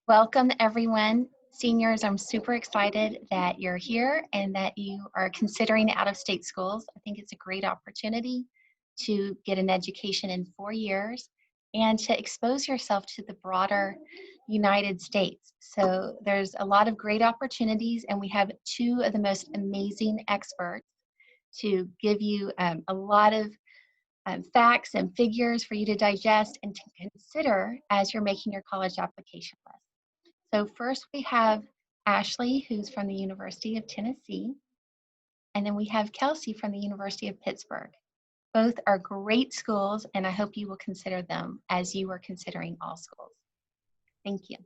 Welcome, everyone. Seniors, I'm super excited that you're here and that you are considering out-of-state schools. I think it's a great opportunity to get an education in 4 years and to expose yourself to the broader United States. So there's a lot of great opportunities, and we have two of the most amazing experts to give you a lot of facts and figures for you to digest and to consider as you're making your college application list. So first we have Ashley, who's from the University of Tennessee, and then we have Kelsey from the University of Pittsburgh. Both are great schools, and I hope you will consider them as you are considering all schools. Thank you.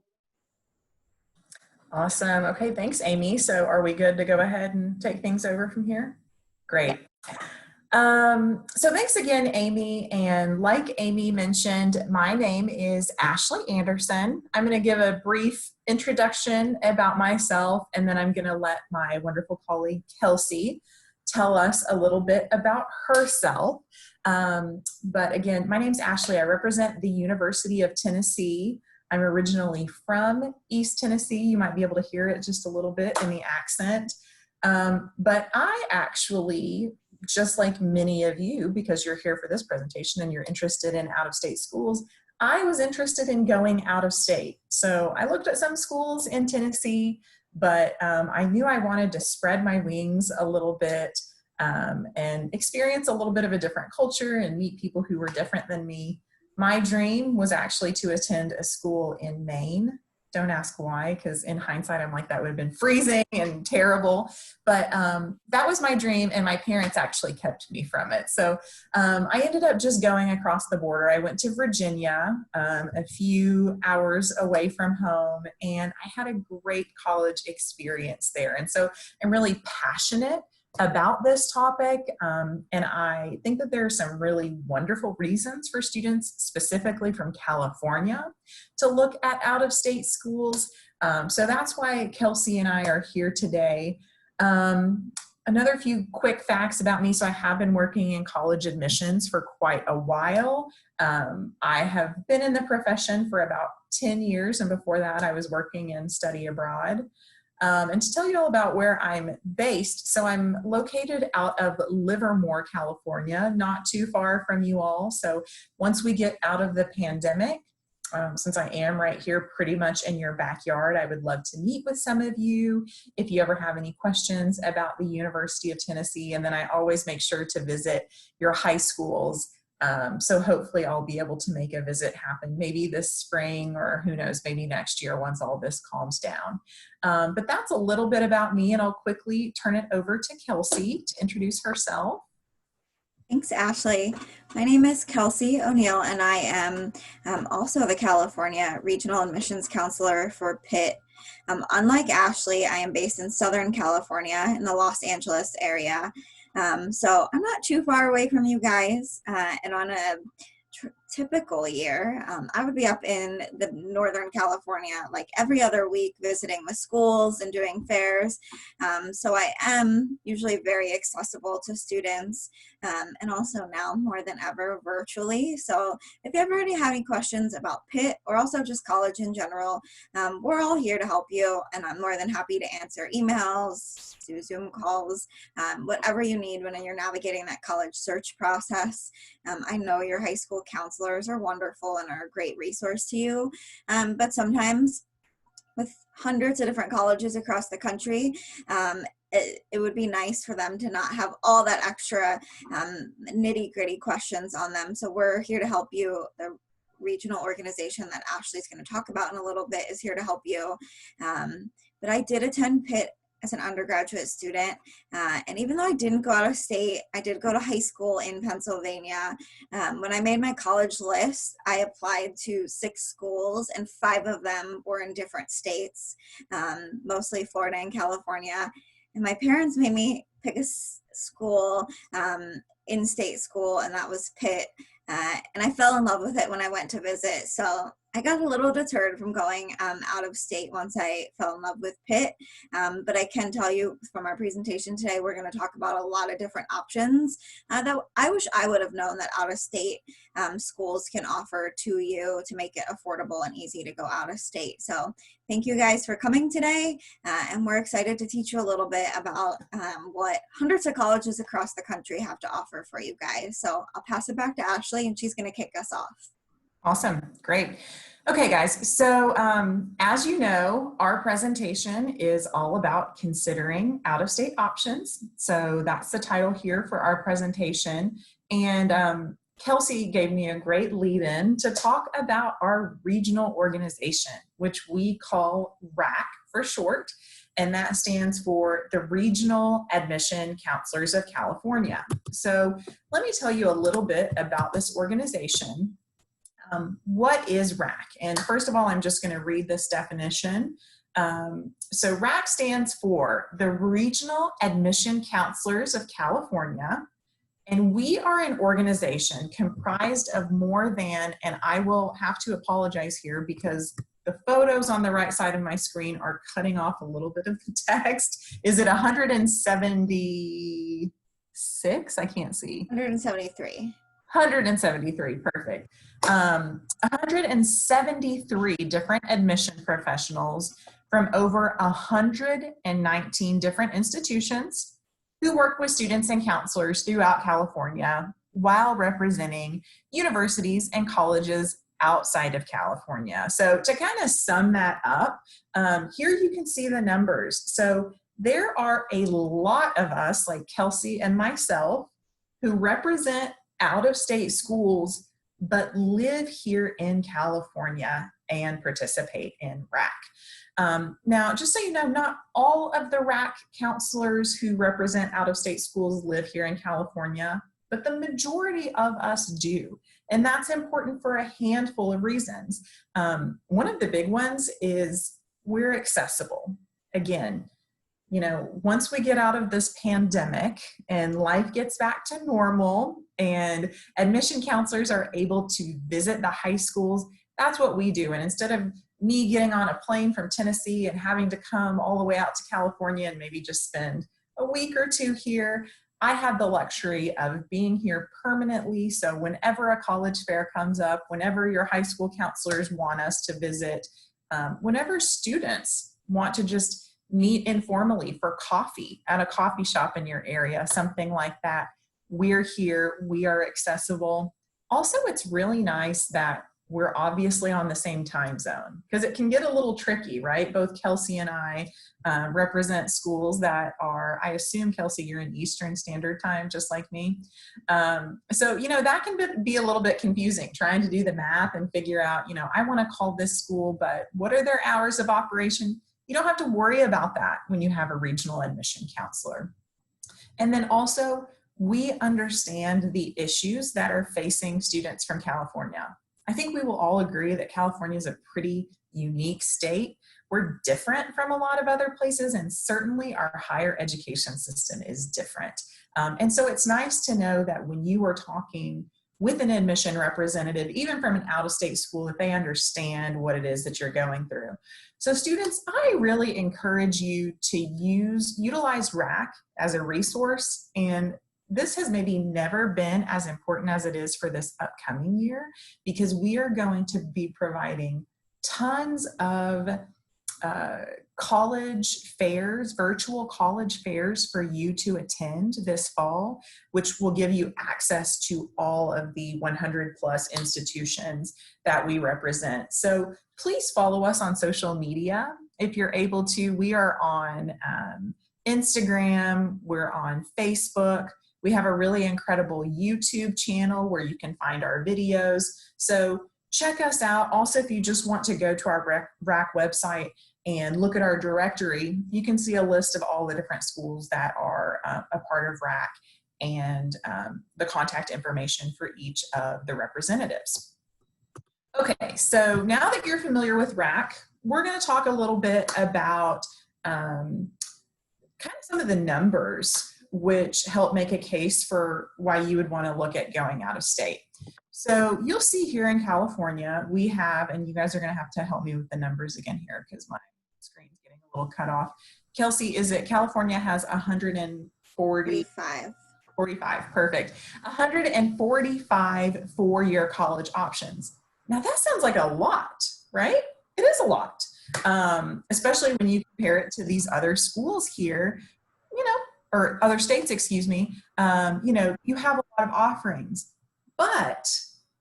Awesome. Okay, thanks, Amy. So are we good to go ahead and take things over from here? Great. So thanks again, Amy. And like Amy mentioned, my name is Ashley Anderson. I'm going to give a brief introduction about myself, and then I'm going to let my wonderful colleague, Kelsey, tell us a little bit about herself. But again, my name's Ashley. I represent the University of Tennessee. I'm originally from East Tennessee. You might be able to hear it just a little bit in the accent. But I actually, just like many of you, because you're here for this presentation and you're interested in out-of-state schools, I was interested in going out of state. So I looked at some schools in Tennessee, but I knew I wanted to spread my wings a little bit and experience a little bit of a different culture and meet people who were different than me. My dream was actually to attend a school in Maine. Don't ask why, because in hindsight, I'm like, that would have been freezing and terrible. But that was my dream, and my parents actually kept me from it. So I ended up just going across the border. I went to Virginia, a few hours away from home, and I had a great college experience there. And so I'm really passionate about this topic, and I think that there are some really wonderful reasons for students, specifically from California, to look at out-of-state schools. So that's why Kelsey and I are here today. Another few quick facts about me. So I have been working in college admissions for quite a while. I have been in the profession for about 10 years, and before that I was working in study abroad. And to tell you all about where I'm based, so I'm located out of Livermore, California, not too far from you all. So once we get out of the pandemic, since I am right here pretty much in your backyard, I would love to meet with some of you if you ever have any questions about the University of Tennessee. And then I always make sure to visit your high schools. So hopefully I'll be able to make a visit happen maybe this spring, or who knows, maybe next year once all this calms down. But that's a little bit about me, and I'll quickly turn it over to Kelsey to introduce herself. Thanks, Ashley. My name is Kelsey O'Neill, and I am also the California Regional Admissions Counselor for Pitt. Unlike Ashley, I am based in Southern California in the Los Angeles area. So I'm not too far away from you guys, and on a typical year, I would be up in the Northern California like every other week visiting the schools and doing fairs. So I am usually very accessible to students, and also now more than ever virtually. So if you ever already have any questions about Pitt or also just college in general, we're all here to help you, and I'm more than happy to answer emails, do Zoom calls, whatever you need when you're navigating that college search process. I know your high school counselors are wonderful and are a great resource to you, but sometimes with hundreds of different colleges across the country, it would be nice for them to not have all that extra nitty-gritty questions on them. So we're here to help you. The regional organization that Ashley's going to talk about in a little bit is here to help you. But I did attend Pitt as an undergraduate student, and even though I didn't go out of state, I did go to high school in Pennsylvania. When I made my college list, I applied to 6 schools, and 5 of them were in different states, mostly Florida and California. And my parents made me pick a school, in-state school, and that was Pitt. And I fell in love with it when I went to visit. So I got a little deterred from going out of state once I fell in love with Pitt, but I can tell you from our presentation today, we're going to talk about a lot of different options that I wish I would have known that out of state schools can offer to you to make it affordable and easy to go out of state. So thank you guys for coming today, and we're excited to teach you a little bit about what hundreds of colleges across the country have to offer for you guys. So I'll pass it back to Ashley, and she's going to kick us off. Awesome. Great. Okay, guys. So as you know, our presentation is all about considering out-of-state options. So that's the title here for our presentation. And Kelsey gave me a great lead-in to talk about our regional organization, which we call RAC for short. And that stands for the Regional Admission Counselors of California. So let me tell you a little bit about this organization. What is RAC? And first of all, I'm just going to read this definition. So RAC stands for the Regional Admission Counselors of California. And we are an organization comprised of more than, and I will have to apologize here because the photos on the right side of my screen are cutting off a little bit of the text. Is it 176? I can't see. 173. 173, perfect. 173 different admission professionals from over 119 different institutions who work with students and counselors throughout California while representing universities and colleges outside of California. So to kind of sum that up, here you can see the numbers. So there are a lot of us, like Kelsey and myself, who represent out-of-state schools, but live here in California and participate in RAC. Now, just so you know, not all of the RAC counselors who represent out-of-state schools live here in California, but the majority of us do. And that's important for a handful of reasons. One of the big ones is we're accessible. Again, you know, once we get out of this pandemic and life gets back to normal and admission counselors are able to visit the high schools, that's what we do. And instead of me getting on a plane from Tennessee and having to come all the way out to California and maybe just spend a week or two here, I have the luxury of being here permanently. So whenever a college fair comes up, whenever your high school counselors want us to visit, whenever students want to just meet informally for coffee at a coffee shop in your area, something like that, we're here, we are accessible. Also, it's really nice that we're obviously on the same time zone because it can get a little tricky, right? Both Kelsey and I represent schools that are, I assume, Kelsey, you're in Eastern Standard Time, just like me. So, you know, that can be a little bit confusing, trying to do the math and figure out, you know, I want to call this school, but what are their hours of operation? You don't have to worry about that when you have a regional admission counselor. And then also, we understand the issues that are facing students from California. I think we will all agree that California is a pretty unique state. We're different from a lot of other places, and certainly our higher education system is different. And so it's nice to know that when you are talking with an admission representative, even from an out-of-state school, that they understand what it is that you're going through. So students, I really encourage you to utilize RAC as a resource, and this has maybe never been as important as it is for this upcoming year because we are going to be providing tons of college fairs, virtual college fairs for you to attend this fall, which will give you access to all of the 100 plus institutions that we represent. So please follow us on social media if you're able to. We are on Instagram, we're on Facebook. We have a really incredible YouTube channel where you can find our videos. So check us out. Also, if you just want to go to our RAC website and look at our directory, you can see a list of all the different schools that are a part of RAC and the contact information for each of the representatives. Okay, so now that you're familiar with RAC, we're going to talk a little bit about kind of some of the numbers which help make a case for why you would want to look at going out of state. So you'll see here in California, we have, and you guys are going to have to help me with the numbers again here because my screen's getting a little cut off. Kelsey, is it California has 145, perfect. 145 four-year college options. Now that sounds like a lot, right? It is a lot, especially when you compare it to these other schools here, or other states, excuse me. You have a lot of offerings, but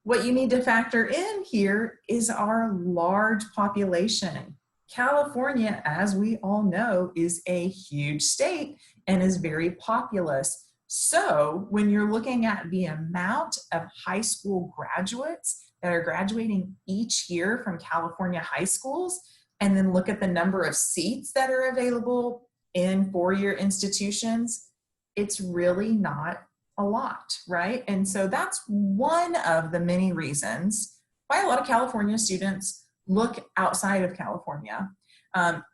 what you need to factor in here is our large population. California, as we all know, is a huge state and is very populous. So when you're looking at the amount of high school graduates that are graduating each year from California high schools, and then look at the number of seats that are available in four-year institutions, it's really not a lot, right? And so that's one of the many reasons why a lot of California students look outside of California.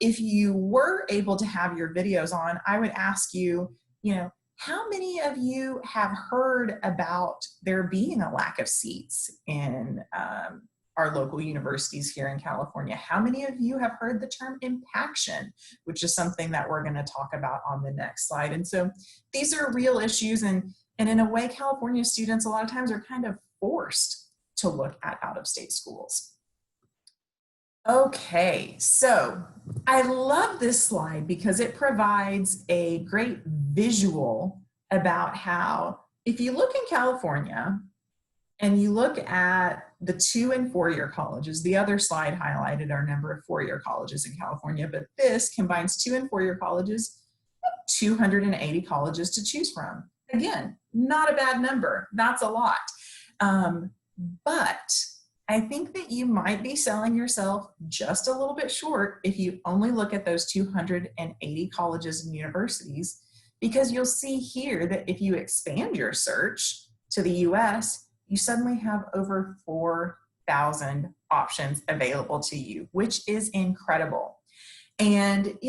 If you were able to have your videos on, I would ask you, how many of you have heard about there being a lack of seats in our local universities here in California? How many of you have heard the term impaction, which is something that we're going to talk about on the next slide? And so these are real issues, and in a way, California students a lot of times are kind of forced to look at out-of-state schools. Okay, so I love this slide because it provides a great visual about how, if you look in California and you look at the 2- and 4-year colleges, the other slide highlighted our number of 4-year colleges in California, but this combines 2- and 4-year colleges, 280 colleges to choose from. Again, not a bad number. That's a lot. But I think that you might be selling yourself just a little bit short if you only look at those 280 colleges and universities, because you'll see here that if you expand your search to the US, you suddenly have over 4,000 options available to you, which is incredible. And,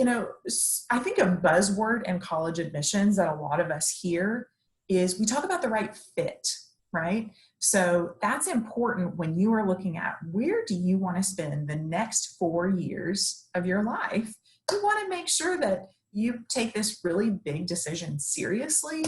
I think a buzzword in college admissions that a lot of us hear is we talk about the right fit, right? So that's important when you are looking at where do you want to spend the next 4 years of your life. You want to make sure that you take this really big decision seriously,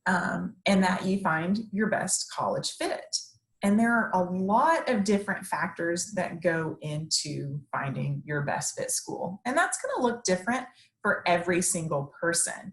and that you find your best college fit. And there are a lot of different factors that go into finding your best fit school. And that's going to look different for every single person.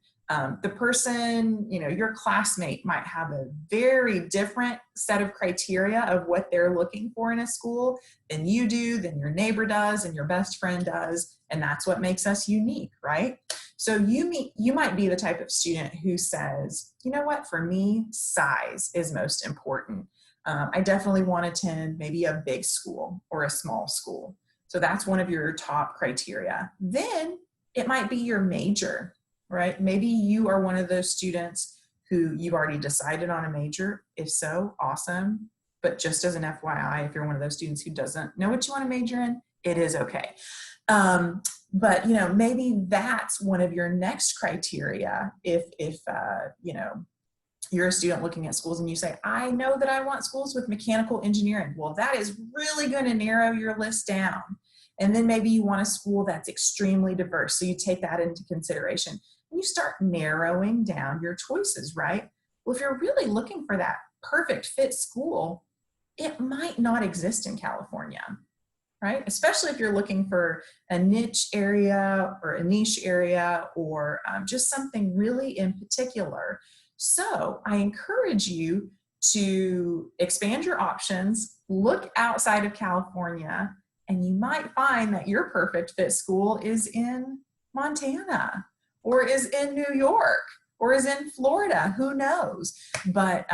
The person, your classmate might have a very different set of criteria of what they're looking for in a school than you do, than your neighbor does, and your best friend does. And that's what makes us unique, right? So you might be the type of student who says, you know what, for me, size is most important. I definitely want to attend maybe a big school or a small school. So that's one of your top criteria. Then it might be your major, right? Maybe you are one of those students who you've already decided on a major. If so, awesome. But just as an FYI, if you're one of those students who doesn't know what you want to major in, it is okay. But maybe that's one of your next criteria. If you're a student looking at schools and you say, I know that I want schools with mechanical engineering. Well, that is really going to narrow your list down. And then maybe you want a school that's extremely diverse. So you take that into consideration. And you start narrowing down your choices, right? Well, if you're really looking for that perfect fit school, it might not exist in California, right? Especially if you're looking for a niche area or a niche area or just something really in particular. So I encourage you to expand your options, look outside of California, and you might find that your perfect fit school is in Montana or is in New York or is in Florida, who knows? But,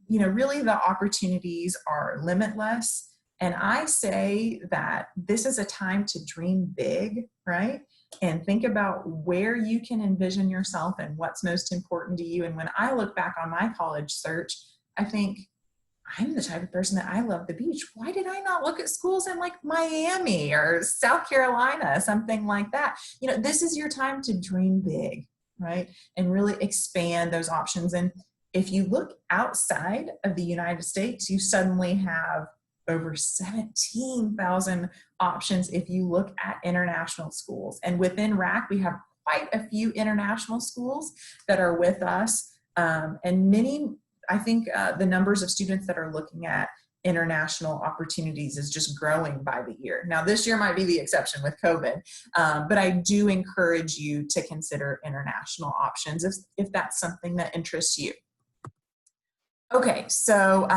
really the opportunities are limitless. And I say that this is a time to dream big, right? And think about where you can envision yourself and what's most important to you. And when I look back on my college search, I think, I'm the type of person that I love the beach. Why did I not look at schools in like Miami or South Carolina, something like that? This is your time to dream big, right? And really expand those options. And If you look outside of the United States, you suddenly have over 17,000 options if you look at international schools. And within RAC, we have quite a few international schools that are with us. And many, I think the numbers of students that are looking at international opportunities is just growing by the year. Now, this year might be the exception with COVID, but I do encourage you to consider international options if that's something that interests you. Okay, so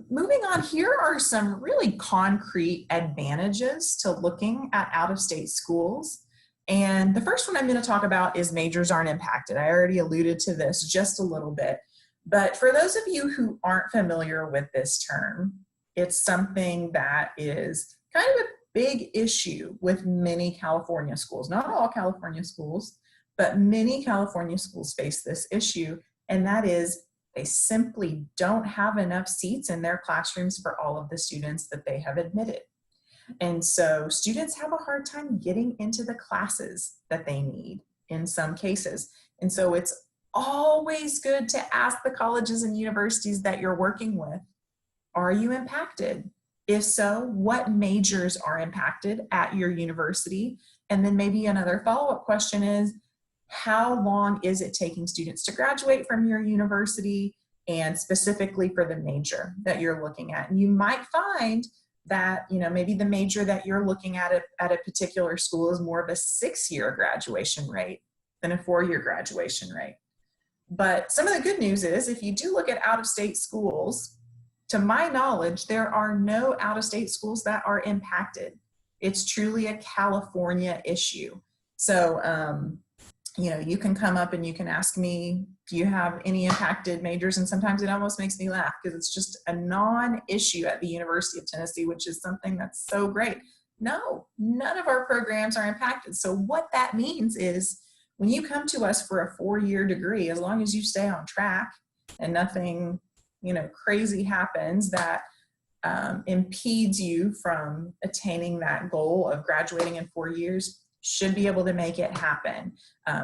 moving on, here are some really concrete advantages to looking at out-of-state schools. And the first one I'm going to talk about is majors aren't impacted. I already alluded to this just a little bit, but for those of you who aren't familiar with this term, it's something that is kind of a big issue with many California schools. Not all California schools, but many California schools face this issue, and that is they simply don't have enough seats in their classrooms for all of the students that they have admitted. And so students have a hard time getting into the classes that they need in some cases. And so it's always good to ask the colleges and universities that you're working with, are you impacted? If so, what majors are impacted at your university? And then maybe another follow-up question is, how long is it taking students to graduate from your university, and specifically for the major that you're looking at? And you might find that, you know, maybe the major that you're looking at a particular school is more of a 6-year graduation rate than a 4-year graduation rate. But some of the good news is, if you do look at out-of-state schools, to my knowledge, there are no out-of-state schools that are impacted. It's truly a California issue. So, you know, you can come up and you can ask me, do you have any impacted majors? And sometimes it almost makes me laugh because it's just a non-issue at the University of Tennessee, which is something that's so great. No, none of our programs are impacted. So what that means is when you come to us for a 4-year degree, as long as you stay on track and nothing, you know, crazy happens that impedes you from attaining that goal of graduating in 4 years, should be able to make it happen.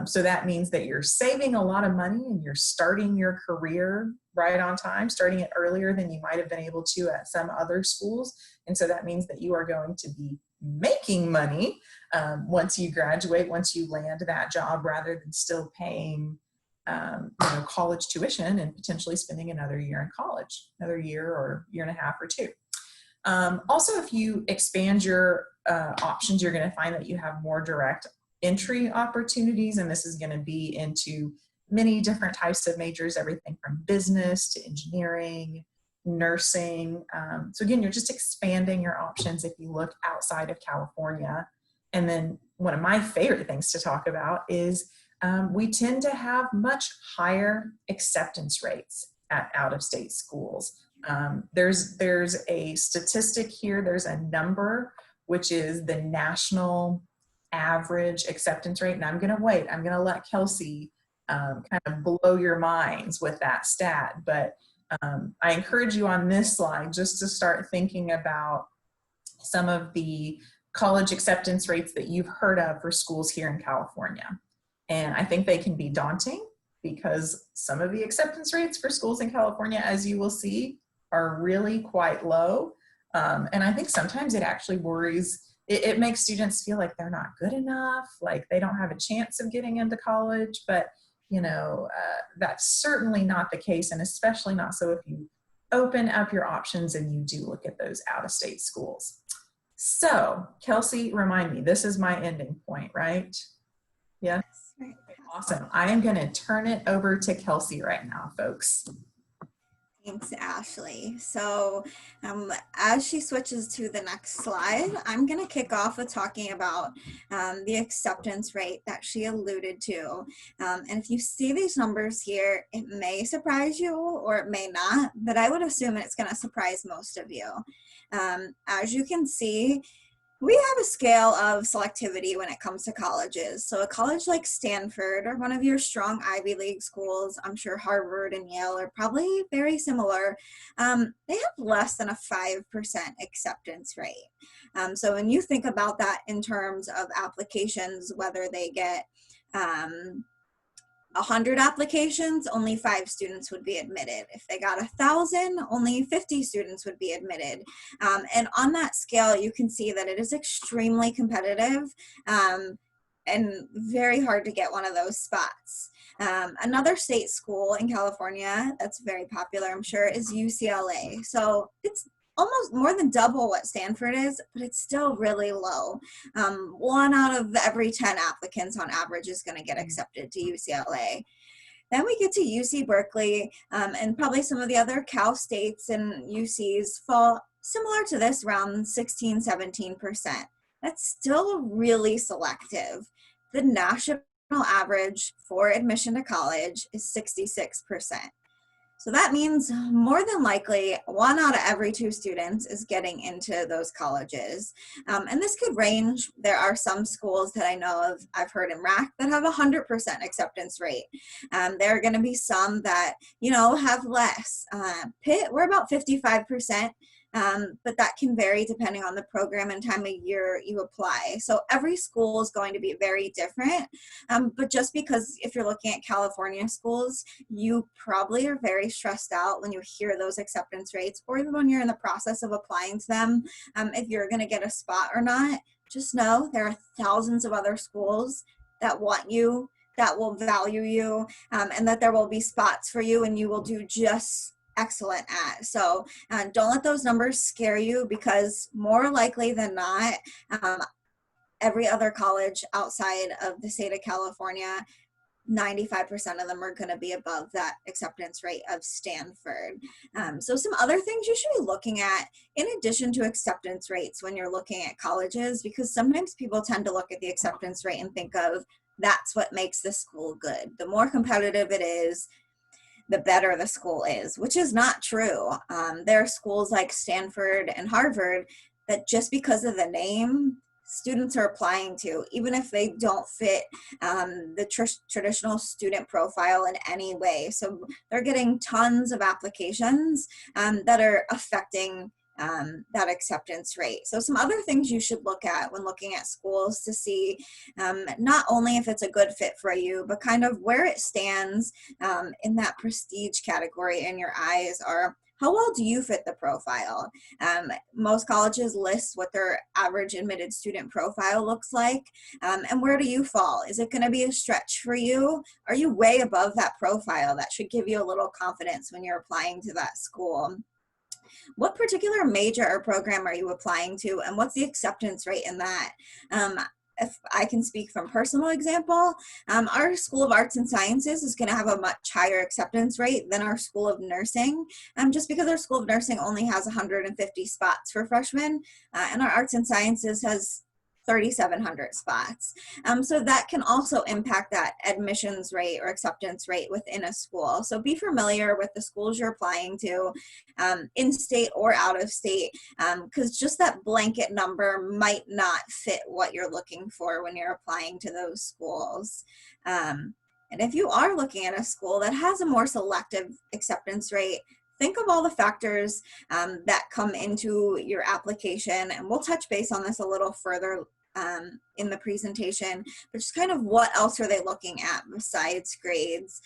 So that means that you're saving a lot of money and you're starting your career right on time, starting it earlier than you might have been able to at some other schools. And so that means that you are going to be making money once you graduate, once you land that job, rather than still paying you know, college tuition and potentially spending another year in college, another year or year and a half or 2. Also, if you expand your options, you're going to find that you have more direct entry opportunities, and this is going to be into many different types of majors, everything from business to engineering, nursing. So again, you're just expanding your options if you look outside of California. And then one of my favorite things to talk about is we tend to have much higher acceptance rates at out-of-state schools. There's a statistic here, there's a number, which is the national average acceptance rate. And I'm going to let Kelsey kind of blow your minds with that stat. But I encourage you on this slide just to start thinking about some of the college acceptance rates that you've heard of for schools here in California. And I think they can be daunting because some of the acceptance rates for schools in California, as you will see, are really quite low. And I think sometimes it actually worries, it makes students feel like they're not good enough, like they don't have a chance of getting into college. But, you know, that's certainly not the case, and especially not so if you open up your options and you do look at those out-of-state schools. So, Kelsey, remind me, this is my ending point, right? Yeah? Right. Awesome. I am going to turn it over to Kelsey right now, folks. Thanks, Ashley. So as she switches to the next slide, I'm going to kick off with talking about the acceptance rate that she alluded to. And if you see these numbers here, it may surprise you or it may not, but I would assume it's going to surprise most of you. As you can see, we have a scale of selectivity when it comes to colleges. So a college like Stanford or one of your strong Ivy League schools, I'm sure Harvard and Yale are probably very similar. They have less than a 5% acceptance rate. So when you think about that in terms of applications, whether they get 100 applications, only 5 students would be admitted. If they got 1,000, only 50 students would be admitted. And on that scale, you can see that it is extremely competitive and very hard to get one of those spots. Another state school in California that's very popular, I'm sure, is UCLA. So it's almost more than double what Stanford is, but it's still really low. 1 out of every 10 applicants on average is going to get accepted to UCLA. Then we get to UC Berkeley, and probably some of the other Cal States and UCs fall similar to this, around 16, 17%. That's still really selective. The national average for admission to college is 66%. So that means more than likely 1 out of every 2 students is getting into those colleges. And this could range. There are some schools that I know of, I've heard in RAC, that have 100% acceptance rate. There are going to be some that, have less. Pitt, we're about 55%. But that can vary depending on the program and time of year you apply. So every school is going to be very different. But just because if you're looking at California schools, you probably are very stressed out when you hear those acceptance rates, or even when you're in the process of applying to them, if you're going to get a spot or not. Just know there are thousands of other schools that want you, that will value you, and that there will be spots for you and you will do just excellent at. So don't let those numbers scare you, because more likely than not, every other college outside of the state of California, 95% of them are going to be above that acceptance rate of Stanford. So some other things you should be looking at in addition to acceptance rates when you're looking at colleges, because sometimes people tend to look at the acceptance rate and think of that's what makes the school good. The more competitive it is, the better the school is, which is not true. There are schools like Stanford and Harvard that just because of the name, students are applying to, even if they don't fit the traditional student profile in any way. So they're getting tons of applications that are affecting that acceptance rate. So some other things you should look at when looking at schools to see not only if it's a good fit for you, but kind of where it stands in that prestige category in your eyes are, how well do you fit the profile? Most colleges list what their average admitted student profile looks like. And where do you fall? Is it going to be a stretch for you? Are you way above that profile? That should give you a little confidence when you're applying to that school. What particular major or program are you applying to, and what's the acceptance rate in that? If I can speak from personal example, our School of Arts and Sciences is going to have a much higher acceptance rate than our School of Nursing, just because our School of Nursing only has 150 spots for freshmen, and our Arts and Sciences has 3,700 spots. So that can also impact that admissions rate or acceptance rate within a school. So be familiar with the schools you're applying to, in-state or out of state, because just that blanket number might not fit what you're looking for when you're applying to those schools. And if you are looking at a school that has a more selective acceptance rate, think of all the factors that come into your application, and we'll touch base on this a little further in the presentation, but just kind of what else are they looking at besides grades,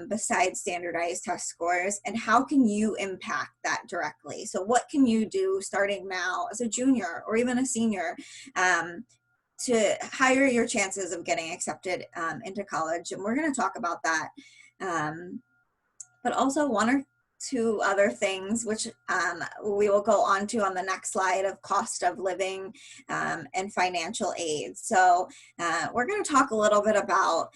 besides standardized test scores, and how can you impact that directly? So what can you do starting now as a junior or even a senior to higher your chances of getting accepted into college? And we're going to talk about that, but also 1 or 2 other things, which we will go on to on the next slide, of cost of living and financial aid. So we're going to talk a little bit about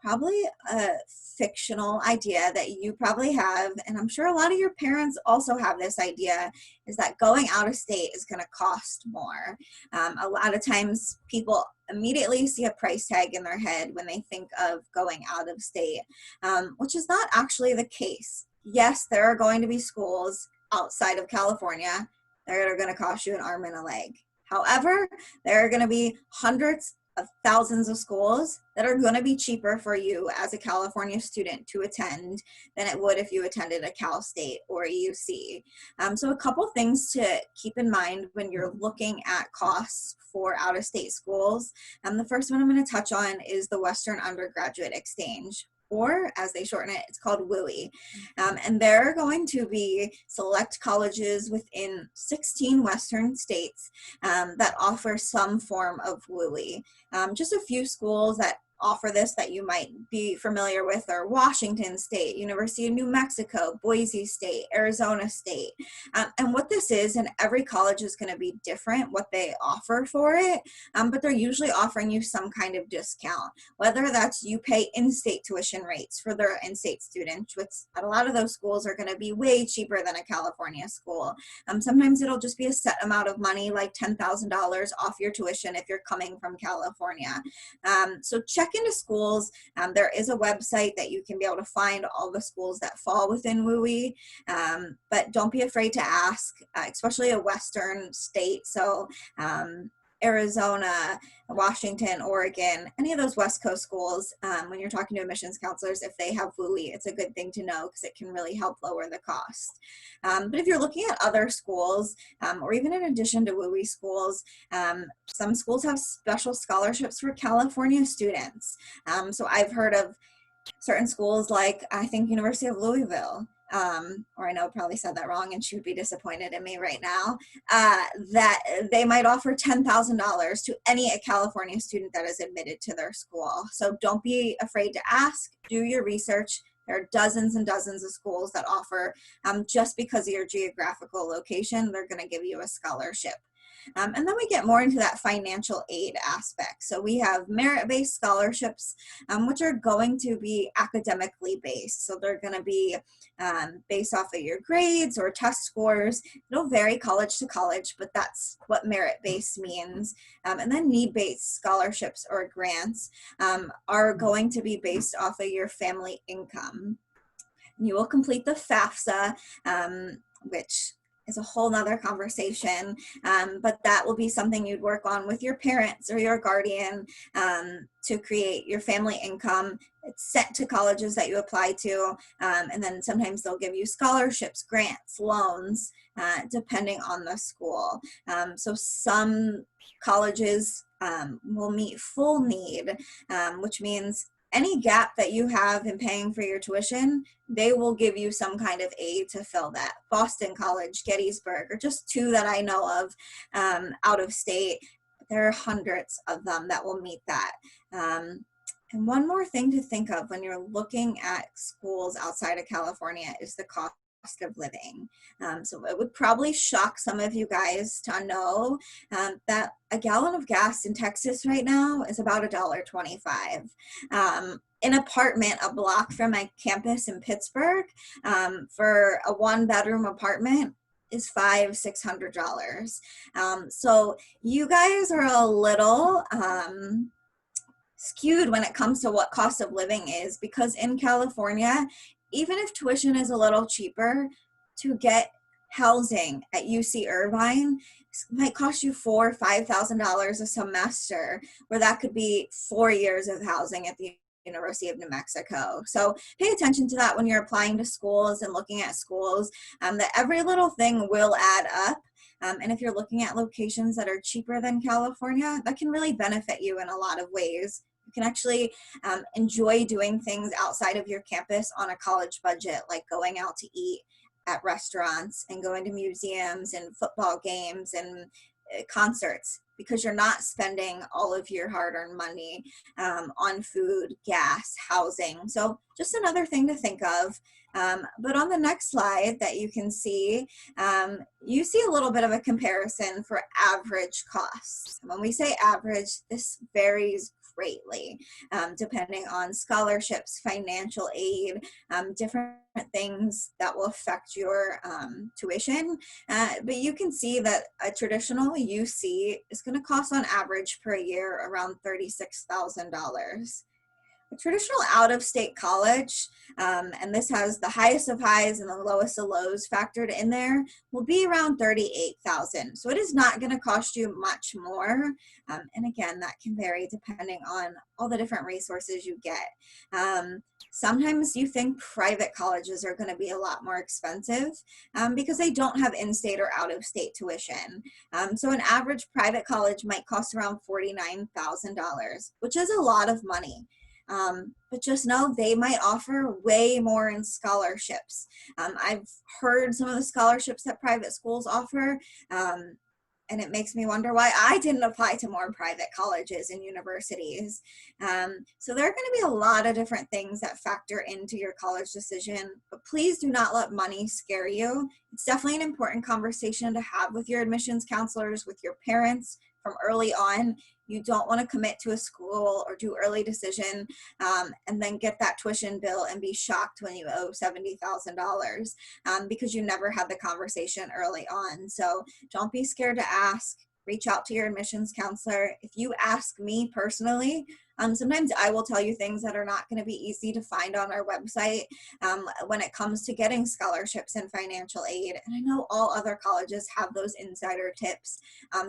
probably a fictional idea that you probably have, and I'm sure a lot of your parents also have this idea, is that going out of state is going to cost more. A lot of times people immediately see a price tag in their head when they think of going out of state, which is not actually the case. Yes, there are going to be schools outside of California that are going to cost you an arm and a leg. However, there are going to be hundreds of thousands of schools that are going to be cheaper for you as a California student to attend than it would if you attended a Cal State or a UC. So a couple things to keep in mind when you're looking at costs for out-of-state schools. The first one I'm going to touch on is the Western Undergraduate Exchange, or as they shorten it, it's called WUI. And there are going to be select colleges within 16 Western states that offer some form of WUI. Just a few schools that offer this that you might be familiar with are Washington State, University of New Mexico, Boise State, Arizona State. And what this is, and every college is going to be different what they offer for it, but they're usually offering you some kind of discount, whether that's you pay in-state tuition rates for their in-state students, which at a lot of those schools are going to be way cheaper than a California school. Sometimes it'll just be a set amount of money, like $10,000 off your tuition if you're coming from California. So check into schools. There is a website that you can be able to find all the schools that fall within WUI, but don't be afraid to ask, especially a Western state. So Arizona, Washington, Oregon, any of those West Coast schools, when you're talking to admissions counselors, if they have WUI, it's a good thing to know because it can really help lower the cost. But if you're looking at other schools, or even in addition to WUI schools, some schools have special scholarships for California students. So I've heard of certain schools like, I think, University of Louisville, or I know I probably said that wrong and she would be disappointed in me right now, that they might offer $10,000 to any California student that is admitted to their school. So don't be afraid to ask, do your research. There are dozens and dozens of schools that offer, just because of your geographical location, they're going to give you a scholarship. And then we get more into that financial aid aspect. So we have merit-based scholarships, which are going to be academically based. So they're going to be based off of your grades or test scores. It'll vary college to college, but that's what merit-based means. And then need-based scholarships or grants are going to be based off of your family income. You will complete the FAFSA, which is a whole nother conversation, but that will be something you'd work on with your parents or your guardian to create your family income. It's sent to colleges that you apply to, and then sometimes they'll give you scholarships, grants, loans, depending on the school. So some colleges will meet full need, which means any gap that you have in paying for your tuition, they will give you some kind of aid to fill that. Boston College, Gettysburg, are just two that I know of out of state. There are hundreds of them that will meet that. And one more thing to think of when you're looking at schools outside of California is the cost of living. So it would probably shock some of you guys to know that a gallon of gas in Texas right now is about $1.25. An apartment a block from my campus in Pittsburgh for a one-bedroom apartment is $500-600. So you guys are a little skewed when it comes to what cost of living is, because in California, even if tuition is a little cheaper, to get housing at UC Irvine might cost you $4,000 or $5,000 a semester, where that could be 4 years of housing at the University of New Mexico. So pay attention to that when you're applying to schools and looking at schools, that every little thing will add up. And if you're looking at locations that are cheaper than California, that can really benefit you in a lot of ways. You can actually enjoy doing things outside of your campus on a college budget, like going out to eat at restaurants and going to museums and football games and concerts, because you're not spending all of your hard-earned money on food, gas, housing. So just another thing to think of. But on the next slide that you can see, you see a little bit of a comparison for average costs. When we say average, this varies greatly, depending on scholarships, financial aid, different things that will affect your tuition. But you can see that a traditional UC is going to cost on average per year around $36,000. A traditional out-of-state college, and this has the highest of highs and the lowest of lows factored in there, will be around $38,000. So it is not going to cost you much more. And again, that can vary depending on all the different resources you get. Sometimes you think private colleges are going to be a lot more expensive because they don't have in-state or out-of-state tuition. So an average private college might cost around $49,000, which is a lot of money. But just know they might offer way more in scholarships. I've heard some of the scholarships that private schools offer, and it makes me wonder why I didn't apply to more private colleges and universities. So there are going to be a lot of different things that factor into your college decision, but please do not let money scare you. It's definitely an important conversation to have with your admissions counselors, with your parents from early on. You don't want to commit to a school or do early decision and then get that tuition bill and be shocked when you owe $70,000 because you never had the conversation early on. So don't be scared to ask. Reach out to your admissions counselor. If you ask me personally, sometimes I will tell you things that are not going to be easy to find on our website when it comes to getting scholarships and financial aid. And I know all other colleges have those insider tips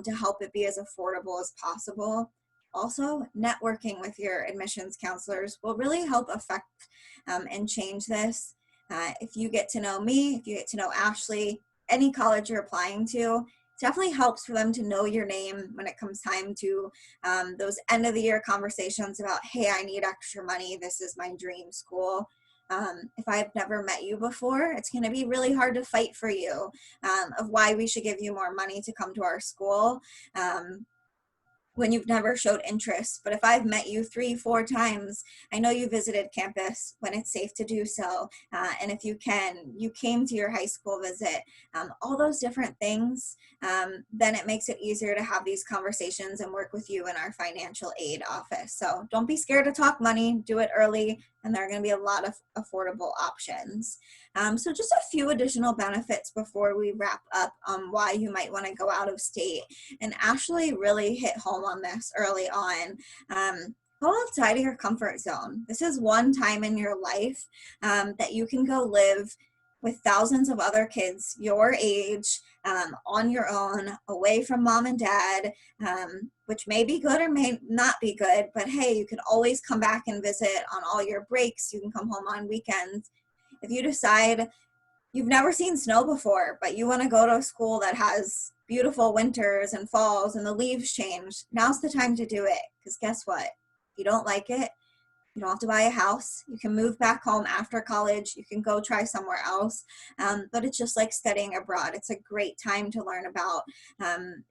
to help it be as affordable as possible. Also, networking with your admissions counselors will really help affect and change this. If you get to know me, if you get to know Ashley, any college you're applying to, definitely helps for them to know your name when it comes time to those end of the year conversations about, hey, I need extra money. This is my dream school. If I've never met you before, it's going to be really hard to fight for you of why we should give you more money to come to our school when you've never showed interest. But if I've met you 3-4 times, I know you visited campus when it's safe to do so. And if you came to your high school visit, all those different things, then it makes it easier to have these conversations and work with you in our financial aid office. So don't be scared to talk money, do it early, and there are going to be a lot of affordable options. So just a few additional benefits before we wrap up on why you might want to go out of state. And Ashley really hit home on this early on. Go outside of your comfort zone. This is one time in your life that you can go live with thousands of other kids your age on your own, away from mom and dad, which may be good or may not be good, but hey, you can always come back and visit on all your breaks. You can come home on weekends. If you decide you've never seen snow before, but you want to go to a school that has beautiful winters and falls and the leaves change, now's the time to do it. Because guess what? If you don't like it, you don't have to buy a house. You can move back home after college. You can go try somewhere else. But it's just like studying abroad. It's a great time to learn about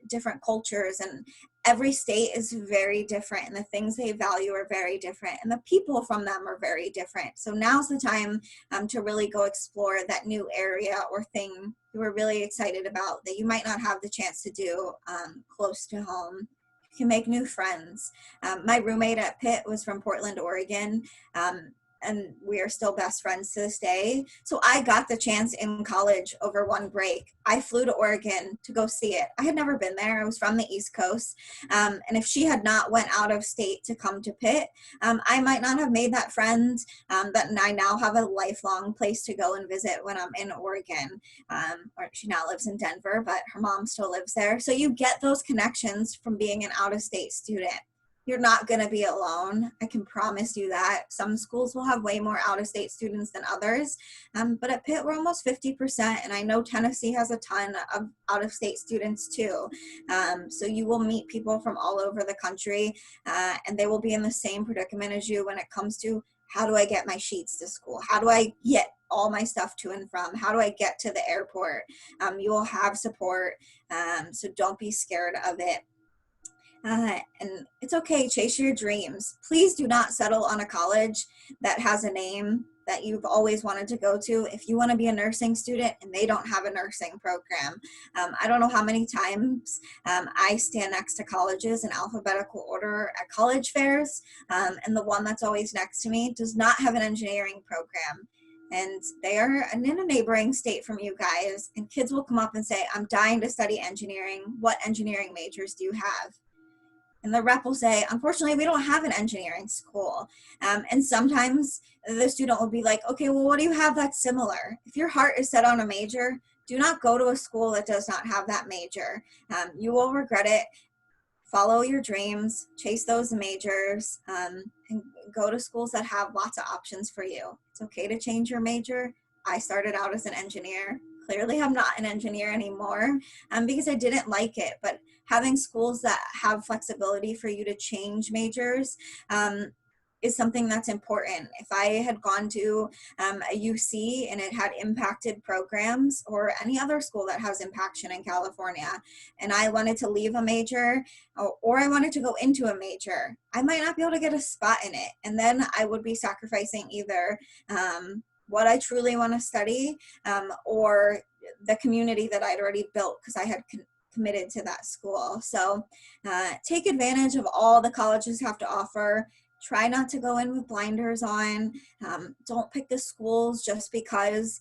different cultures, and every state is very different, and the things they value are very different, and the people from them are very different. So now's the time to really go explore that new area or thing you were really excited about that you might not have the chance to do close to home. Can make new friends. My roommate at Pitt was from Portland, Oregon, and we are still best friends to this day. So I got the chance in college over one break. I flew to Oregon to go see it. I had never been there. I was from the East Coast. And if she had not went out of state to come to Pitt, I might not have made that friend that I now have a lifelong place to go and visit when I'm in Oregon. Or she now lives in Denver, but her mom still lives there. So you get those connections from being an out-of-state student. You're not going to be alone. I can promise you that. Some schools will have way more out-of-state students than others, but at Pitt, we're almost 50%, and I know Tennessee has a ton of out-of-state students too. So you will meet people from all over the country, and they will be in the same predicament as you when it comes to, how do I get my sheets to school? How do I get all my stuff to and from? How do I get to the airport? You will have support, so don't be scared of it. And it's okay, chase your dreams. Please do not settle on a college that has a name that you've always wanted to go to. If you want to be a nursing student and they don't have a nursing program, I don't know how many times I stand next to colleges in alphabetical order at college fairs, and the one that's always next to me does not have an engineering program. And they are in a neighboring state from you guys, and kids will come up and say, I'm dying to study engineering. What engineering majors do you have? and the rep will say, unfortunately, we don't have an engineering school. And sometimes the student will be like, okay, well, what do you have that's similar? If your heart is set on a major, do not go to a school that does not have that major. You will regret it. Follow your dreams, chase those majors, and go to schools that have lots of options for you. It's okay to change your major. I started out as an engineer. Clearly, I'm not an engineer anymore because I didn't like it. But having schools that have flexibility for you to change majors is something that's important. If I had gone to a UC and it had impacted programs, or any other school that has impaction in California, and I wanted to leave a major or I wanted to go into a major, I might not be able to get a spot in it. And then I would be sacrificing either what I truly want to study or the community that I'd already built because I had committed to that school. So take advantage of all the colleges have to offer. Try not to go in with blinders on. Don't pick the schools just because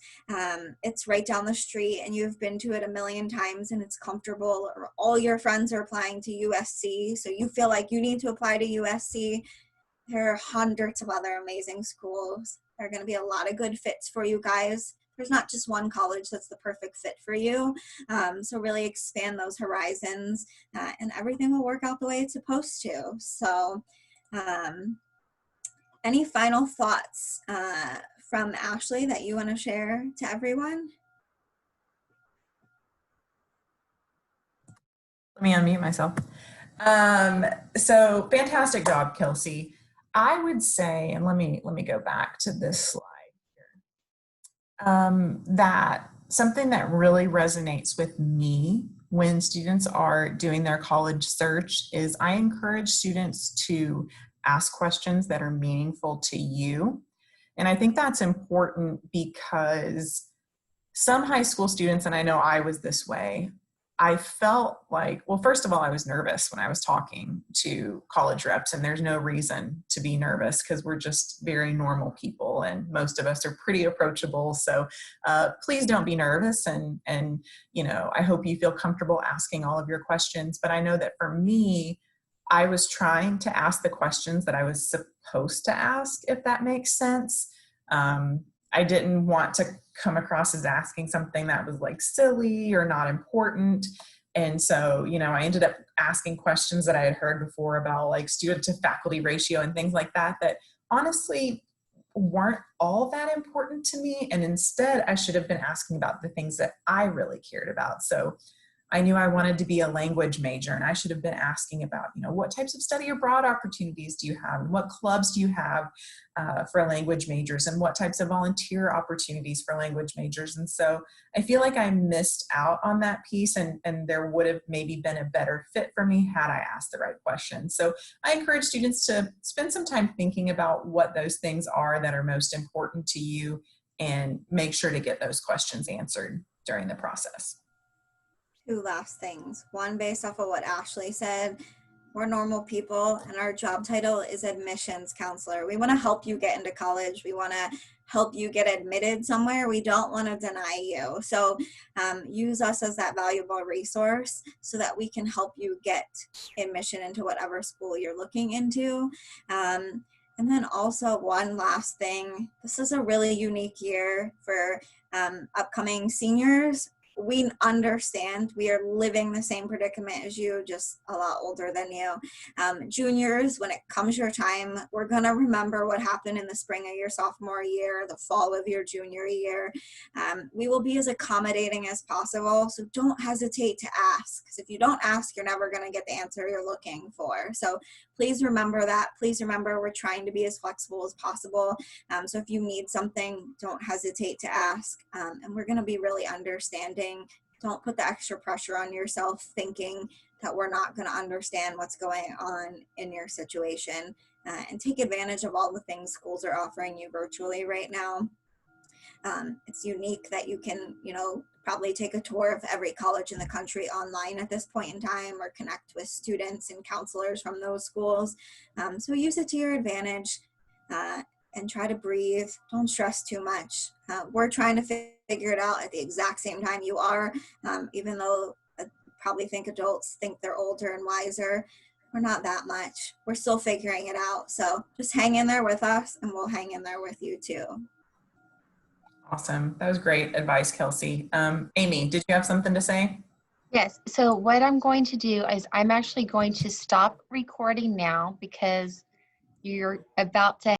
it's right down the street and you've been to it a million times and it's comfortable, or all your friends are applying to USC, so you feel like you need to apply to USC. There are hundreds of other amazing schools. There are going to be a lot of good fits for you guys. There's not just one college that's the perfect fit for you. So really expand those horizons and everything will work out the way it's supposed to. So any final thoughts from Ashley that you want to share to everyone? Let me unmute myself. So fantastic job, Kelsey. I would say, and let me go back to this slide here, that something that really resonates with me when students are doing their college search is I encourage students to ask questions that are meaningful to you. And I think that's important because some high school students, and I know I was this way, I felt like, well, first of all, I was nervous when I was talking to college reps, and there's no reason to be nervous because we're just very normal people and most of us are pretty approachable. So please don't be nervous. And, you know, I hope you feel comfortable asking all of your questions. But I know that for me, I was trying to ask the questions that I was supposed to ask, if that makes sense. I didn't want to come across as asking something that was like silly or not important. And so, you know, I ended up asking questions that I had heard before about like student to faculty ratio and things like that, that honestly weren't all that important to me. And instead I should have been asking about the things that I really cared about. So I knew I wanted to be a language major, and I should have been asking about, you know, what types of study abroad opportunities do you have, and what clubs do you have for language majors, and what types of volunteer opportunities for language majors. And so I feel like I missed out on that piece, and there would have maybe been a better fit for me had I asked the right questions. So I encourage students to spend some time thinking about what those things are that are most important to you, and make sure to get those questions answered during the process. Two last things. One, based off of what Ashley said, we're normal people and our job title is admissions counselor. We want to help you get into college. We want to help you get admitted somewhere. We don't want to deny you. So use us as that valuable resource so that we can help you get admission into whatever school you're looking into. And then also one last thing, this is a really unique year for upcoming seniors. We understand we are living the same predicament as you, just a lot older than you. Juniors, when it comes your time, we're going to remember what happened in the spring of your sophomore year, the fall of your junior year. We will be as accommodating as possible, so don't hesitate to ask, because if you don't ask, you're never going to get the answer you're looking for. So please remember that. Please remember we're trying to be as flexible as possible. So if you need something, don't hesitate to ask. And we're going to be really understanding. Don't put the extra pressure on yourself thinking that we're not going to understand what's going on in your situation. And take advantage of all the things schools are offering you virtually right now. It's unique that you can, you know, probably take a tour of every college in the country online at this point in time, or connect with students and counselors from those schools. So use it to your advantage and try to breathe. Don't stress too much. We're trying to figure it out at the exact same time you are, even though I probably think adults think they're older and wiser. we're not that much. We're still figuring it out. So just hang in there with us and we'll hang in there with you too. Awesome. That was great advice, Kelsey. Amy, did you have something to say? Yes, so what I'm going to do is I'm actually going to stop recording now because you're about to